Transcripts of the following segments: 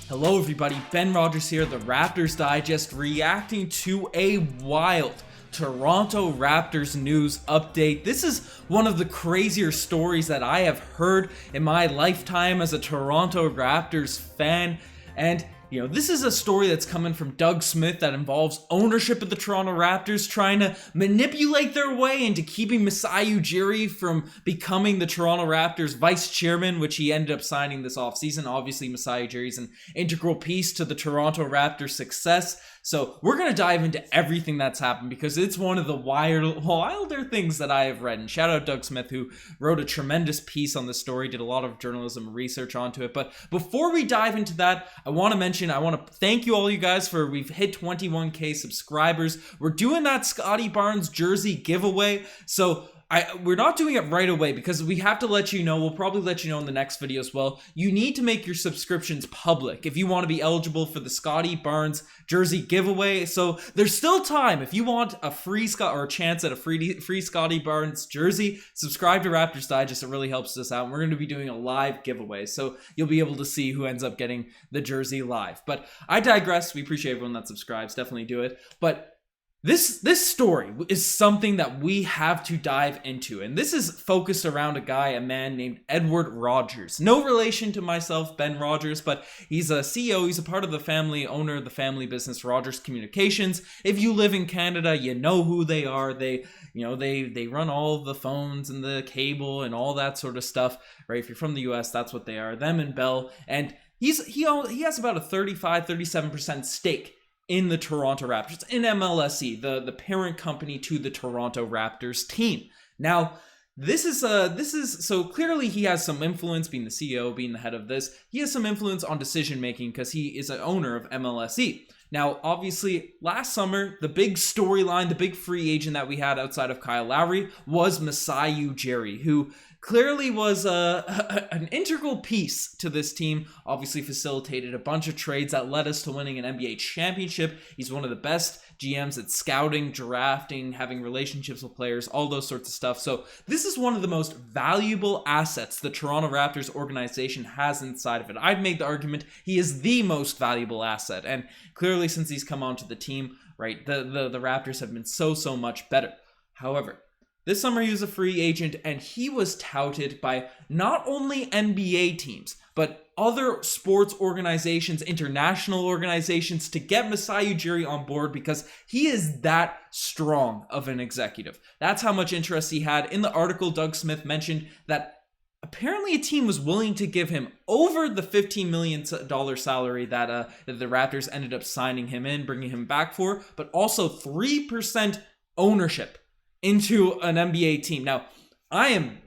Hello everybody, Ben Rogers here, the Raptors Digest, reacting to a wild Toronto Raptors news update. This is one of the crazier stories that I have heard in my lifetime as a Toronto Raptors fan, and this is a story that's coming from Doug Smith that involves ownership of the Toronto Raptors trying to manipulate their way into keeping Masai Ujiri from becoming the Toronto Raptors vice chairman, which he ended up signing this offseason. Obviously, Masai Ujiri is an integral piece to the Toronto Raptors' success. So we're going to dive into everything that's happened because it's one of the wilder things that I have read. And shout out Doug Smith, who wrote a tremendous piece on this story, did a lot of journalism research onto it. But before we dive into that, I want to thank you all you guys for, we've hit 21K subscribers. We're doing that Scotty Barnes jersey giveaway. So we're not doing it right away because we have to let you know. We'll probably let you know in the next video as well. You need to make your subscriptions public if you want to be eligible for the Scotty Barnes jersey giveaway. So there's still time. If you want a free or a chance at a free Scotty Barnes jersey, subscribe to Raptors Digest. It really helps us out. And we're going to be doing a live giveaway, so you'll be able to see who ends up getting the jersey live. But I digress. We appreciate everyone that subscribes. Definitely do it. But this story is something that we have to dive into, and this is focused around a man named Edward Rogers. No relation to myself, Ben Rogers, but he's a CEO. He's a part of the family, owner of the family business Rogers Communications. If you live in Canada, you know who they are. They run all of the phones and the cable and all that sort of stuff, right? If you're from the US, that's what they are. Them and Bell, and he has about a 35-37% stake in the Toronto Raptors, in MLSE, the parent company to the Toronto Raptors team. Now, this is so clearly he has some influence, being the CEO, being the head of this. He has some influence on decision making because he is an owner of MLSE. Now, obviously, last summer, the big storyline, the big free agent that we had outside of Kyle Lowry was Masai Ujiri, who clearly was an integral piece to this team. Obviously facilitated a bunch of trades that led us to winning an NBA championship. He's one of the best GMs at scouting, drafting, having relationships with players, all those sorts of stuff. So this is one of the most valuable assets the Toronto Raptors organization has inside of it. I've made the argument he is the most valuable asset. And clearly since he's come onto the team, right, the Raptors have been so much better. However, this summer he was a free agent, and he was touted by not only NBA teams, but other sports organizations, international organizations, to get Masai Ujiri on board because he is that strong of an executive. That's how much interest he had. In the article, Doug Smith mentioned that apparently a team was willing to give him over the $15 million salary that the Raptors ended up signing him in, bringing him back for, but also 3% ownership into an NBA team. Now, I am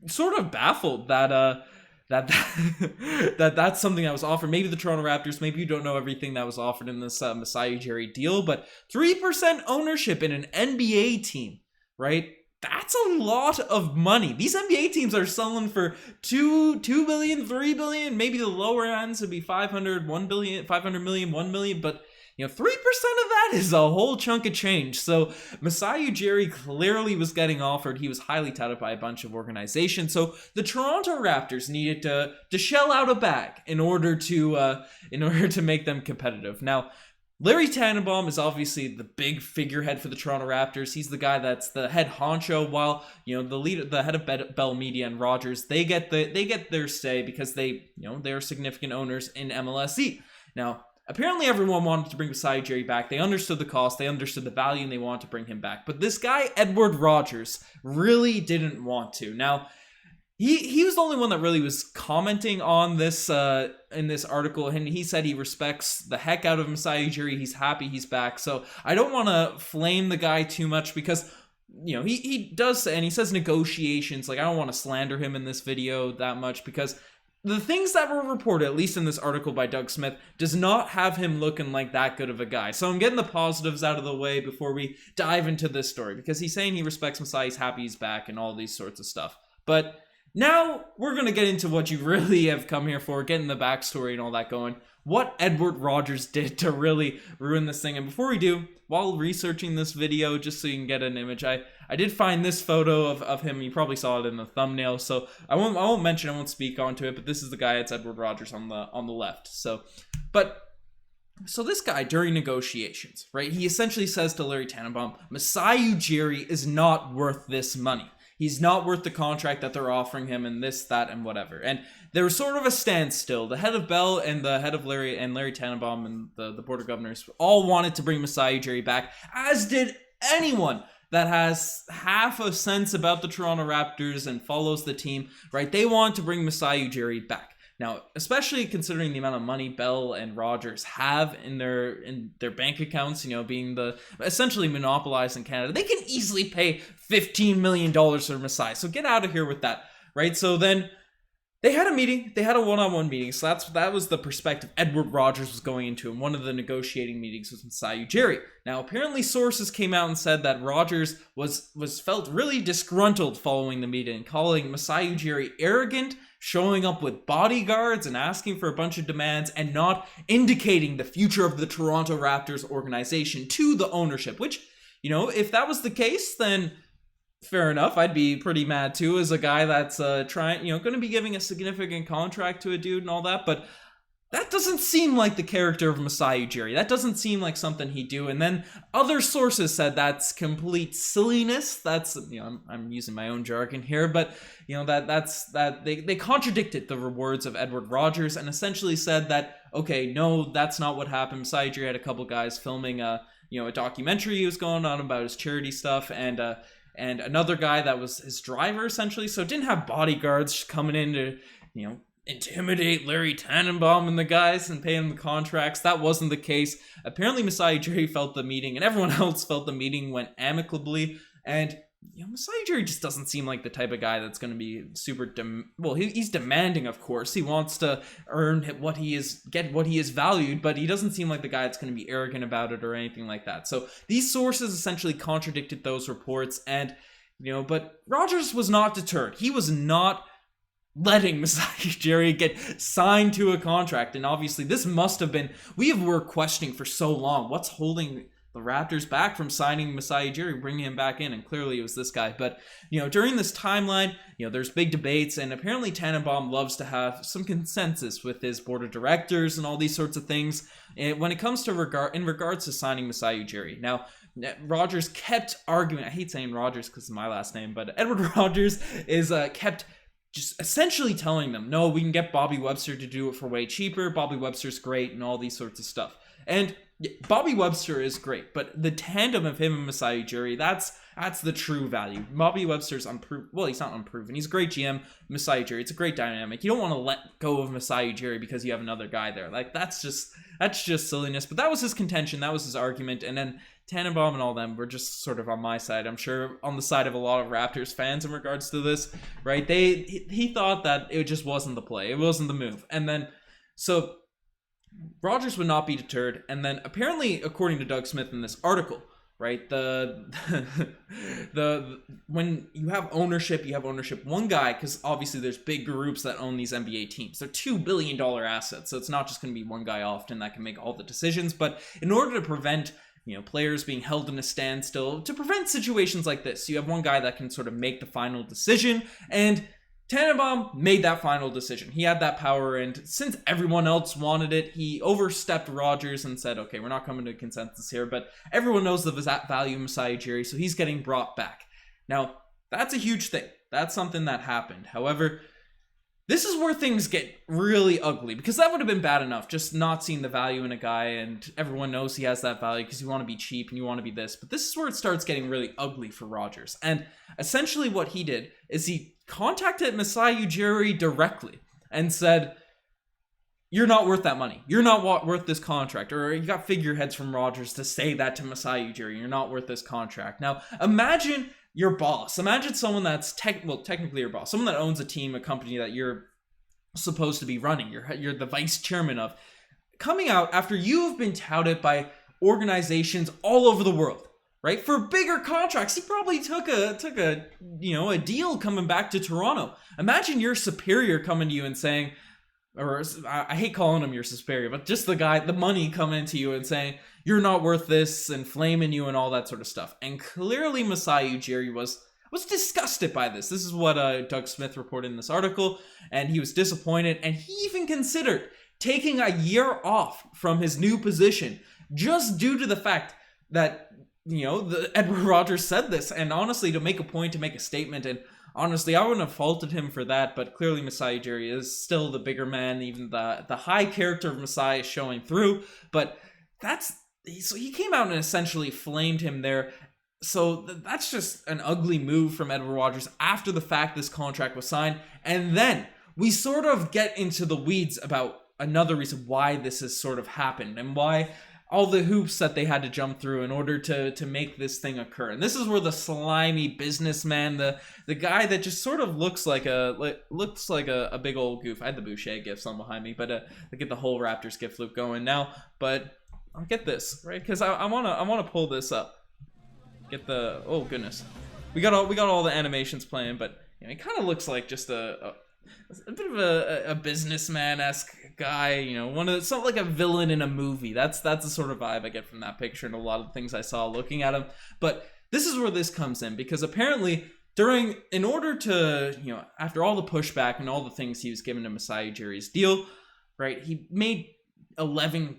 sort of baffled that that's something that was offered. Maybe the Toronto Raptors, maybe you don't know everything that was offered in this Masai Ujiri deal, but 3% ownership in an NBA team, right? That's a lot of money. These NBA teams are selling for $2 billion, $3 billion, maybe the lower ends would be $500 million, $1 million, but 3% of that is a whole chunk of change. So Masai Ujiri clearly was getting offered. He was highly touted by a bunch of organizations. So the Toronto Raptors needed to shell out a bag in order to make them competitive. Now, Larry Tannenbaum is obviously the big figurehead for the Toronto Raptors. He's the guy that's the head honcho, while the head of Bell Media and Rogers, they get their say because they're significant owners in MLSE. Now, apparently everyone wanted to bring Masai Ujiri back. They understood the cost, they understood the value, and they wanted to bring him back. But this guy, Edward Rogers, really didn't want to. Now, he was the only one that really was commenting on this in this article, and he said he respects the heck out of Masai Ujiri. He's happy he's back. So I don't want to flame the guy too much because he does say, and he says negotiations. Like, I don't want to slander him in this video that much because the things that were reported, at least in this article by Doug Smith, does not have him looking like that good of a guy. So I'm getting the positives out of the way before we dive into this story, because he's saying he respects Masai, he's happy he's back, and all these sorts of stuff. But Now, we're going to get into what you really have come here for, getting the backstory and all that going. What Edward Rogers did to really ruin this thing. And before we do, while researching this video, just so you can get an image, I did find this photo of him. You probably saw it in the thumbnail, so I won't speak onto it, but this is the guy. It's Edward Rogers on the left. So this guy, during negotiations, right, he essentially says to Larry Tannenbaum, Masai Ujiri is not worth this money. He's not worth the contract that they're offering him, and this, that, and whatever. And there was sort of a standstill. The head of Bell and the head of Larry Tannenbaum and the board of governors all wanted to bring Masai Ujiri back, as did anyone that has half a sense about the Toronto Raptors and follows the team, right? They want to bring Masai Ujiri back. Now, especially considering the amount of money Bell and Rogers have in their bank accounts, being essentially monopolized in Canada, they can easily pay $15 million for Masai. So get out of here with that, right? So then they had a meeting. They had a one-on-one meeting. So that was the perspective Edward Rogers was going into, and one of the negotiating meetings was Masai Ujiri. Now, apparently sources came out and said that Rogers was felt really disgruntled following the meeting, calling Masai Ujiri arrogant, showing up with bodyguards and asking for a bunch of demands and not indicating the future of the Toronto Raptors organization to the ownership, which, if that was the case, then fair enough. I'd be pretty mad too, as a guy that's going to be giving a significant contract to a dude and all that, but that doesn't seem like the character of Masai Ujiri. That doesn't seem like something he'd do. And then other sources said that's complete silliness. That's, I'm using my own jargon here, but they contradicted the words of Edward Rogers and essentially said that, okay, no, that's not what happened. Masai Ujiri had a couple guys filming a documentary he was going on about his charity stuff, and another guy that was his driver essentially. So didn't have bodyguards coming in to, intimidate Larry Tannenbaum and the guys and pay him the contracts. That wasn't the case. Apparently Masai Ujiri felt the meeting and everyone else felt the meeting went amicably, and Masai Ujiri just doesn't seem like the type of guy that's going to be super he's demanding, of course. He wants to earn what he is valued, but he doesn't seem like the guy that's going to be arrogant about it or anything like that. So these sources essentially contradicted those reports, and but Rogers was not deterred. He was not letting Masai Ujiri get signed to a contract. And obviously this must have been, were questioning for so long, what's holding the Raptors back from signing Masai Ujiri, bringing him back in, and clearly it was this guy. But during this timeline, there's big debates, and apparently Tannenbaum loves to have some consensus with his board of directors and all these sorts of things when it comes to regards to signing Masai Ujiri. Now, Rogers kept arguing. I hate saying Rogers because it's my last name, but Edward Rogers is kept just essentially telling them, no, we can get Bobby Webster to do it for way cheaper. Bobby Webster's great and all these sorts of stuff. And Bobby Webster is great, but the tandem of him and Masai Ujiri, that's the true value. Bobby Webster's unproven. Well, he's not unproven. He's a great GM. Masai Ujiri, it's a great dynamic. You don't want to let go of Masai Ujiri because you have another guy there. Like, that's just silliness. But that was his contention. That was his argument. And then Tannenbaum and all them were just sort of on my side. I'm sure on the side of a lot of Raptors fans in regards to this, right? He thought that it just wasn't the play. It wasn't the move. And then, so Rogers would not be deterred. And then apparently, according to Doug Smith in this article, right, when you have ownership, one guy, because obviously there's big groups that own these NBA teams. They're $2 billion assets. So it's not just going to be one guy often that can make all the decisions. But in order to prevent players being held in a standstill, to prevent situations like this, you have one guy that can sort of make the final decision, and Tannenbaum made that final decision. He had that power, and since everyone else wanted it, he overstepped Rogers and said, okay, we're not coming to a consensus here, but everyone knows the value of Masai Ujiri, so he's getting brought back. Now, that's a huge thing. That's something that happened. However, this is where things get really ugly, because that would have been bad enough, just not seeing the value in a guy, and everyone knows he has that value because you want to be cheap and you want to be this. But this is where it starts getting really ugly for Rogers. And essentially what he did is he contacted Masai Ujiri directly and said, you're not worth that money. You're not worth this contract. Or he got figureheads from Rogers to say that to Masai Ujiri. You're not worth this contract. Now, imagine your boss. Imagine someone that's technically your boss, someone that owns a team, a company that you're supposed to be running. You're the vice chairman of, coming out after you have been touted by organizations all over the world, right? For bigger contracts, he probably took a a deal coming back to Toronto. Imagine your superior coming to you and saying, or I hate calling him your superior, but just the money coming to you and saying, you're not worth this, and flaming you and all that sort of stuff. And clearly Masai Ujiri was disgusted by this. This is what Doug Smith reported in this article, and he was disappointed, and he even considered taking a year off from his new position just due to the fact that, Edward Rogers said this, and honestly, to make a point, to make a statement, and honestly, I wouldn't have faulted him for that, but clearly Masai Ujiri is still the bigger man. Even the high character of Masai is showing through, but so he came out and essentially flamed him there. So that's just an ugly move from Edward Rogers after the fact this contract was signed. And then we sort of get into the weeds about another reason why this has sort of happened and why all the hoops that they had to jump through in order to make this thing occur. And this is where the slimy businessman, the guy that just sort of looks like a big old goof. I had the Boucher gifs on behind me, but I get the whole Raptors gift loop going now. But I'll get this, right? Because I wanna pull this up. Get the, oh goodness, we got all the animations playing, but it kind of looks like just a bit of a businessman-esque guy, something like a villain in a movie. That's the sort of vibe I get from that picture and a lot of the things I saw looking at him. But this is where this comes in, because apparently in order to, after all the pushback and all the things he was given to Masai Ujiri's deal, right, he made 11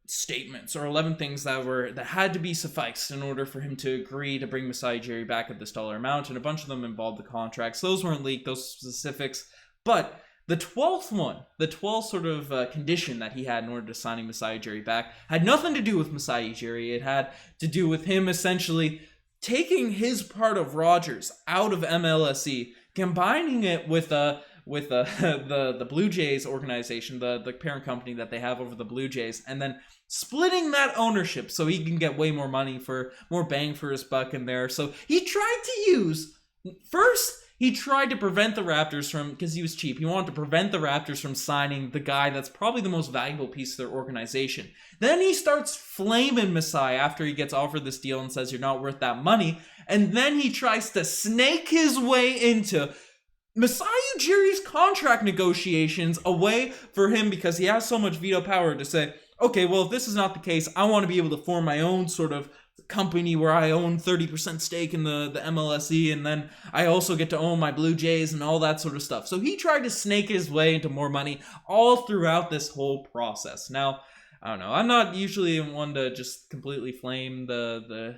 statements or 11 things that had to be sufficed in order for him to agree to bring Masai Ujiri back at this dollar amount, and a bunch of them involved the contracts. Those weren't leaked, those specifics, but the 12th sort of condition that he had in order to signing Masai Ujiri back had nothing to do with Masai Ujiri. It had to do with him essentially taking his part of Rogers out of MLSE, combining it with the Blue Jays organization, the parent company that they have over the Blue Jays, and then splitting that ownership so he can get way more money for more bang for his buck in there. So he tried to prevent the Raptors from, because he was cheap, he wanted to prevent the Raptors from signing the guy that's probably the most valuable piece of their organization. Then he starts flaming Masai after he gets offered this deal and says, you're not worth that money. And then he tries to snake his way into Masai Ujiri's contract negotiations, a way for him, because he has so much veto power, to say, okay, well, if this is not the case, I want to be able to form my own sort of company where I own 30% stake in the MLSE, and then I also get to own my Blue Jays and all that sort of stuff. So he tried to snake his way into more money all throughout this whole process. Now, I don't know, I'm not usually one to just completely flame the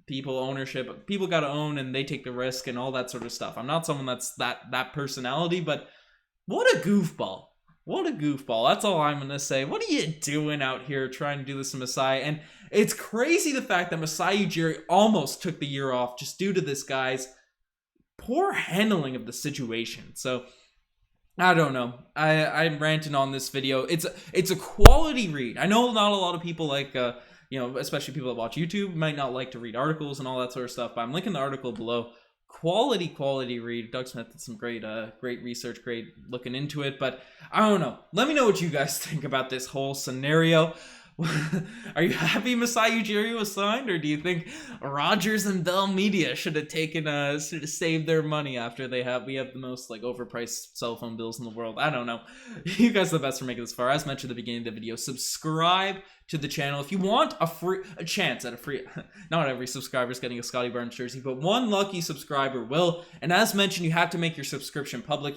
people ownership. People got to own and they take the risk and all that sort of stuff. I'm not someone that's that personality, but what a goofball. What a goofball. That's all I'm going to say. What are you doing out here trying to do this to Masai? And it's crazy the fact that Masai Ujiri almost took the year off just due to this guy's poor handling of the situation. So, I don't know. I'm ranting on this video. It's a quality read. I know not a lot of people like, especially people that watch YouTube, might not like to read articles and all that sort of stuff, but I'm linking the article below. Quality read. Doug Smith did some great research, great looking into it, but I don't know. Let me know what you guys think about this whole scenario. Are you happy Masai Ujiri was signed, or do you think Rogers and Bell Media should have saved their money after we have the most overpriced cell phone bills in the world? I don't know. You guys are the best for making this far. As mentioned at the beginning of the video, subscribe to the channel if you want a chance at a free. Not every subscriber is getting a Scotty Barnes jersey, but one lucky subscriber will. And as mentioned, you have to make your subscription public.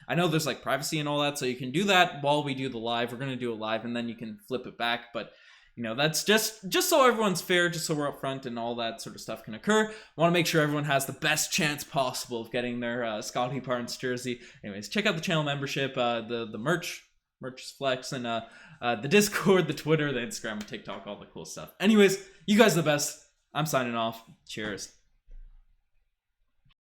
I know there's privacy and all that, so you can do that while we do the live. We're gonna do it live, and then you can flip it back. But that's just so everyone's fair, just so we're upfront and all that sort of stuff can occur. Want to make sure everyone has the best chance possible of getting their Scotty Barnes jersey. Anyways, check out the channel membership, the merch is flex, and the Discord, the Twitter, the Instagram, TikTok, all the cool stuff. Anyways, you guys are the best. I'm signing off. Cheers.